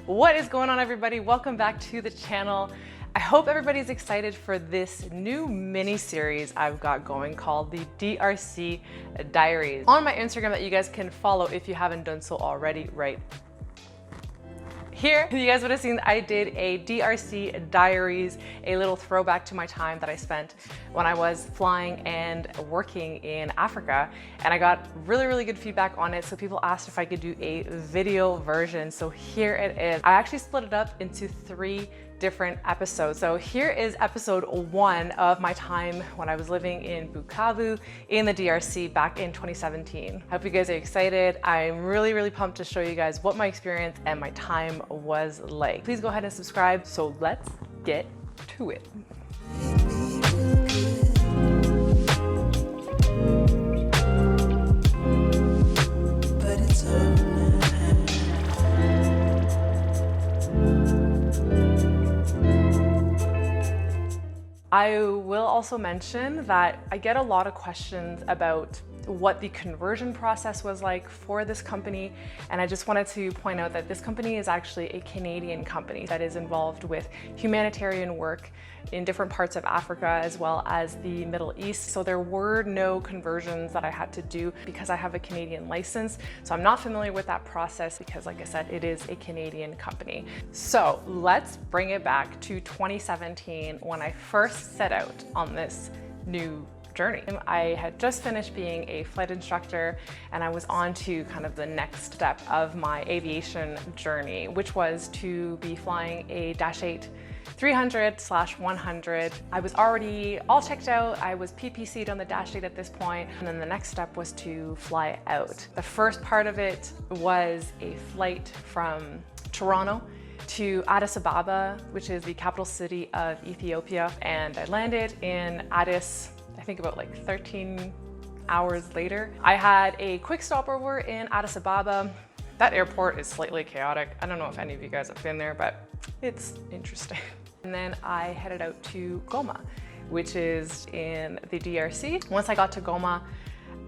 What is going on, everybody? Welcome back to the channel. I hope everybody's excited for this new mini series I've got going called the DRC Diaries on my Instagram that you guys can follow if you haven't done so already right here. You guys would have seen I did a DRC Diaries, a little throwback to my time that I spent when I was flying and working in Africa. And I got really good feedback on it. So people asked if I could do a video version. So here it is. I actually split it up into 3 different episodes. So here is episode 1 of my time when I was living in Bukavu in the DRC back in 2017. I hope you guys are excited. I'm really pumped to show you guys what my experience and my time was like. Please go ahead and subscribe. So let's get to it. I will also mention that I get a lot of questions about what the conversion process was like for this company. And I just wanted to point out that this company is actually a Canadian company that is involved with humanitarian work in different parts of Africa as well as the Middle East. So there were no conversions that I had to do because I have a Canadian license. So I'm not familiar with that process because, like I said, it is a Canadian company. So let's bring it back to 2017 when I first set out on this new journey. I had just finished being a flight instructor and I was on to kind of the next step of my aviation journey, which was to be flying a Dash 8 300/100. I was already all checked out. I was PPC'd on the Dash 8 at this point, and then the next step was to fly out. The first part of it was a flight from Toronto to Addis Ababa, which is the capital city of Ethiopia, and I landed in Addis, I think about like 13 hours later. I had a quick stopover in Addis Ababa. That airport is slightly chaotic. I don't know if any of you guys have been there, but it's interesting. And then I headed out to Goma, which is in the DRC. Once I got to Goma,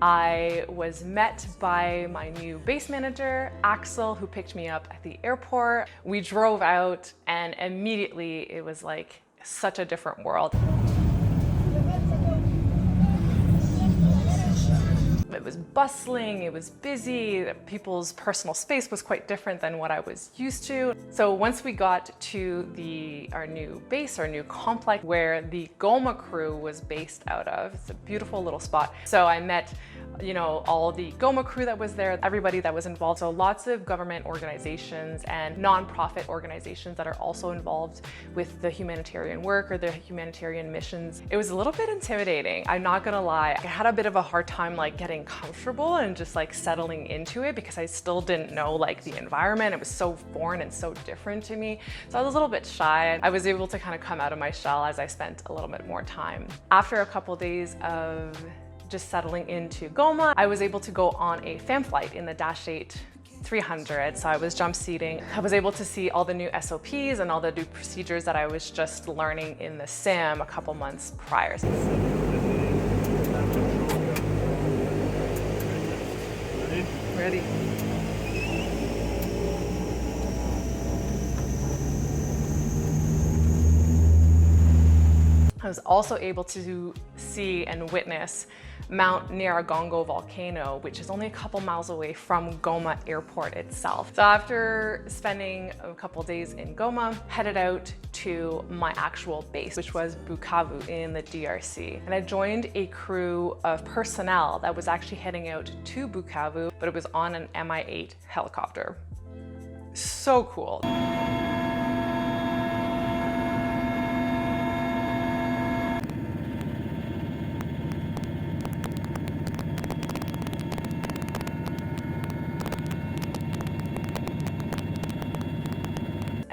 I was met by my new base manager, Axel, who picked me up at the airport. We drove out and immediately it was like such a different world. It was bustling, it was busy, people's personal space was quite different than what I was used to. So once we got to our new base, our new complex where the Goma crew was based out of, it's a beautiful little spot. So I met, all the Goma crew that was there, everybody that was involved. So lots of government organizations and nonprofit organizations that are also involved with the humanitarian work or the humanitarian missions. It was a little bit intimidating, I'm not gonna lie. I had a bit of a hard time like getting comfortable and just like settling into it because I still didn't know like the environment. It was so foreign and so different to me. So I was a little bit shy. I was able to kind of come out of my shell as I spent a little bit more time. After a couple days of just settling into Goma, I was able to go on a fam flight in the Dash 8 300. So I was jump seating. I was able to see all the new SOPs and all the new procedures that I was just learning in the sim a couple months prior. Ready? I was also able to see and witness Mount Nyiragongo volcano, which is only a couple miles away from Goma airport itself. So after spending a couple days in Goma, headed out to my actual base, which was Bukavu in the DRC. And I joined a crew of personnel that was actually heading out to Bukavu, but it was on an Mi-8 helicopter. So cool.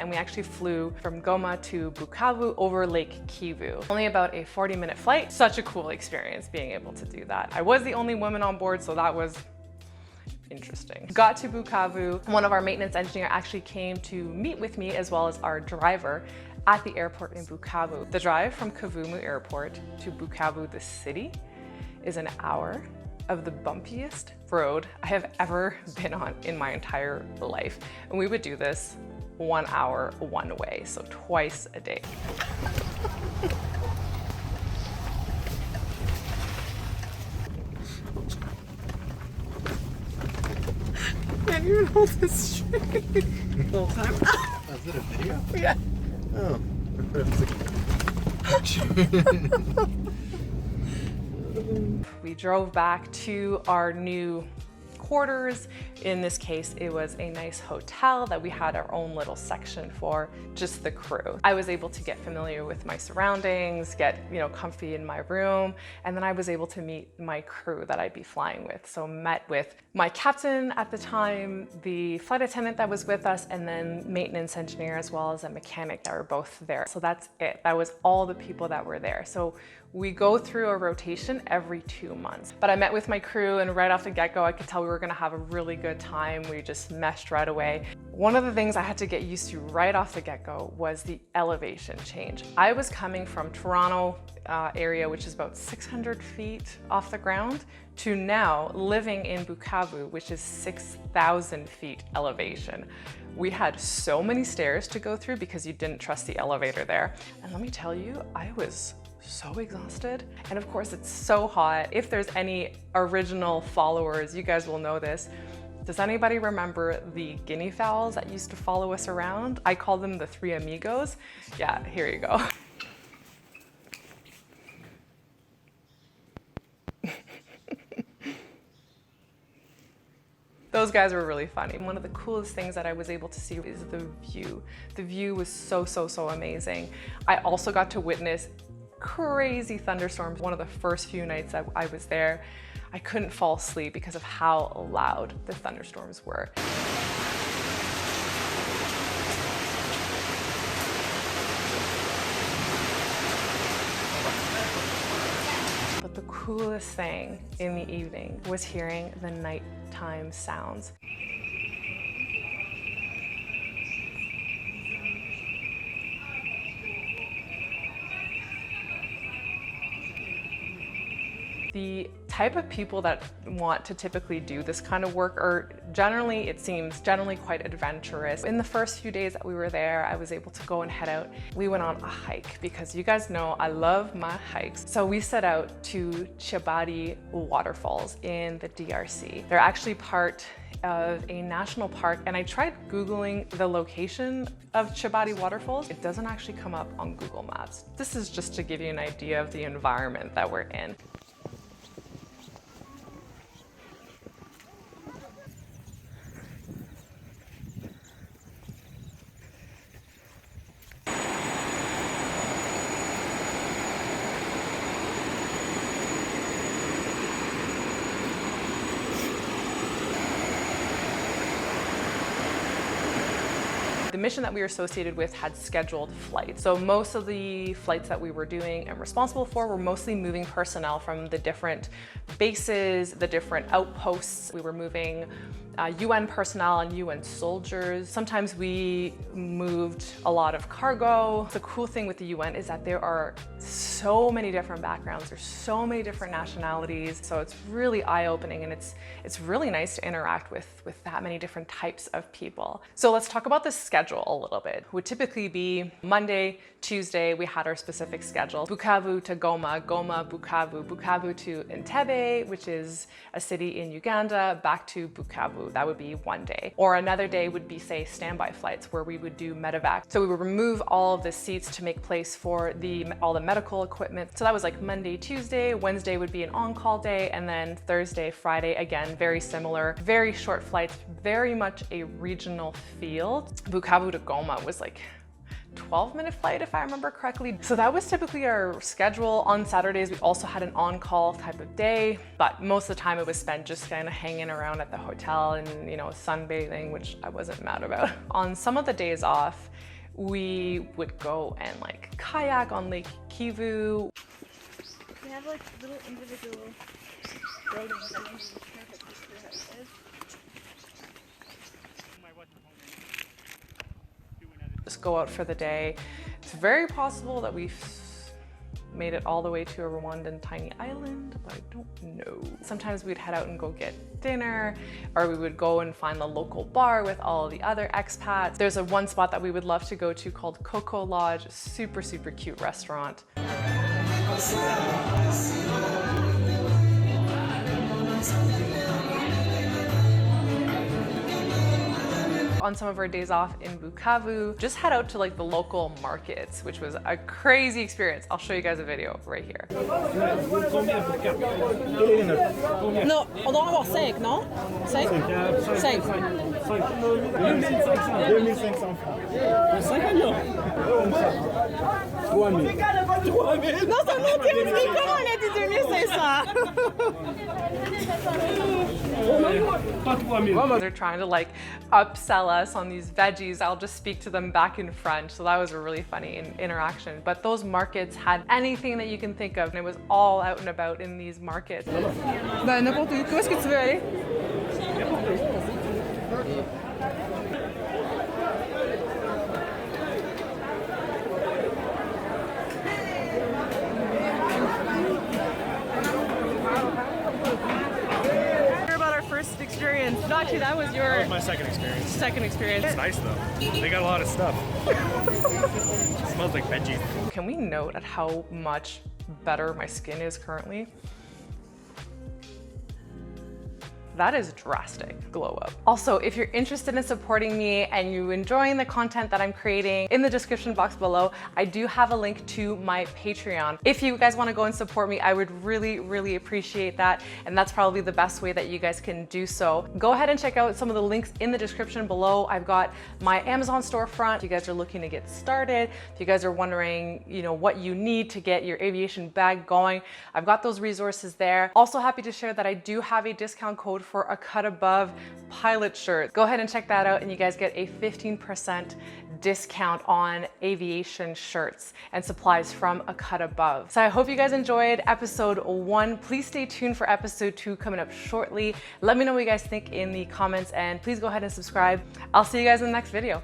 and we actually flew from Goma to Bukavu over Lake Kivu. Only about a 40-minute flight. Such a cool experience being able to do that. I was the only woman on board, so that was interesting. Got to Bukavu. One of our maintenance engineers actually came to meet with me as well as our driver at the airport in Bukavu. The drive from Kavumu Airport to Bukavu, the city, is an hour of the bumpiest road I have ever been on in my entire life. And we would do this 1 hour one way, so twice a day. Can't even hold this straight the whole time. Oh, is it a video? Yeah. Oh. We drove back to our new quarters. In this case, it was a nice hotel that we had our own little section for just the crew. I was able to get familiar with my surroundings, get, comfy in my room, and then I was able to meet my crew that I'd be flying with. So met with my captain at the time, the flight attendant that was with us, and then maintenance engineer as well as a mechanic that were both there. So that's it. That was all the people that were there. So we go through a rotation every 2 months. But I met with my crew, and right off the get-go, I could tell we were gonna have a really good time. We just meshed right away. One of the things I had to get used to right off the get-go was the elevation change. I was coming from Toronto area, which is about 600 feet off the ground, to now living in Bukavu, which is 6,000 feet elevation. We had so many stairs to go through because you didn't trust the elevator there. And let me tell you, I was so exhausted. And of course, it's so hot. If there's any original followers, you guys will know this. Does anybody remember the guinea fowls that used to follow us around? I call them the three amigos. Yeah, here you go. Those guys were really funny. One of the coolest things that I was able to see is the view. The view was so amazing. I also got to witness crazy thunderstorms. One of the first few nights that I was there, I couldn't fall asleep because of how loud the thunderstorms were. But the coolest thing in the evening was hearing the nighttime sounds. The type of people that want to typically do this kind of work are generally, it seems, quite adventurous. In the first few days that we were there, I was able to go and head out. We went on a hike because you guys know I love my hikes. So we set out to Chibadi waterfalls in the DRC. They're actually part of a national park, and I tried Googling the location of Chibadi waterfalls. It doesn't actually come up on Google Maps. This is just to give you an idea of the environment that we're in. The mission that we were associated with had scheduled flights. So most of the flights that we were doing and responsible for were mostly moving personnel from the different bases, the different outposts. We were moving UN personnel and UN soldiers. Sometimes we moved a lot of cargo. The cool thing with the UN is that there are so many different backgrounds. There's so many different nationalities. So it's really eye-opening, and it's really nice to interact with that many different types of people. So let's talk about the schedule a little bit. It would typically be Monday, Tuesday, we had our specific schedule. Bukavu to Goma, Goma, Bukavu, Bukavu to Entebbe, which is a city in Uganda, back to Bukavu. That would be one day. Or another day would be, say, standby flights where we would do medevac. So we would remove all of the seats to make place for all the medical equipment. So that was like Monday, Tuesday. Wednesday would be an on-call day, and then Thursday, Friday, again, very similar. Very short flights, very much a regional feel. Bukavu to Goma was like 12-minute flight, if I remember correctly. So that was typically our schedule. On Saturdays, we also had an on-call type of day, but most of the time it was spent just kind of hanging around at the hotel and, sunbathing, which I wasn't mad about. On some of the days off, We would go and like kayak on Lake Kivu. They have like little individual buildings. I don't even care if it's true how it is. Just go out for the day. It's very possible that we've made it all the way to a Rwandan tiny island, but I don't know. Sometimes we'd head out and go get dinner, or we would go and find the local bar with all the other expats. There's one spot that we would love to go to called Coco Lodge, super, super cute restaurant. On some of our days off in Bukavu, just head out to like the local markets, which was a crazy experience. I'll show you guys a video right here. Non, on doit en avoir 5, non? 5? 5. 2500 francs. 5 agneaux. 3000. 3000. Non, c'est mon Dieu, comment on a dit 2500? They're trying to like upsell us on these veggies. I'll just speak to them back in French. So that was a really funny interaction. But those markets had anything that you can think of, and it was all out and about in these markets. Ben, n'importe où. Où est-ce que tu veux aller? Experience. No, actually, that was your... That was my second experience. Second experience. It's nice though. They got a lot of stuff. It smells like veggies. Can we note at how much better my skin is currently? That is drastic glow up. Also, if you're interested in supporting me and you're enjoying the content that I'm creating, in the description box below, I do have a link to my Patreon. If you guys want to go and support me, I would really, really appreciate that. And that's probably the best way that you guys can do so. Go ahead and check out some of the links in the description below. I've got my Amazon storefront. If you guys are looking to get started, if you guys are wondering, you know, what you need to get your aviation bag going, I've got those resources there. Also happy to share that I do have a discount code for a cut above pilot shirt. Go ahead and check that out and you guys get a 15% discount on aviation shirts and supplies from a cut above. So I hope you guys enjoyed episode 1. Please stay tuned for episode 2 coming up shortly. Let me know what you guys think in the comments and please go ahead and subscribe. I'll see you guys in the next video.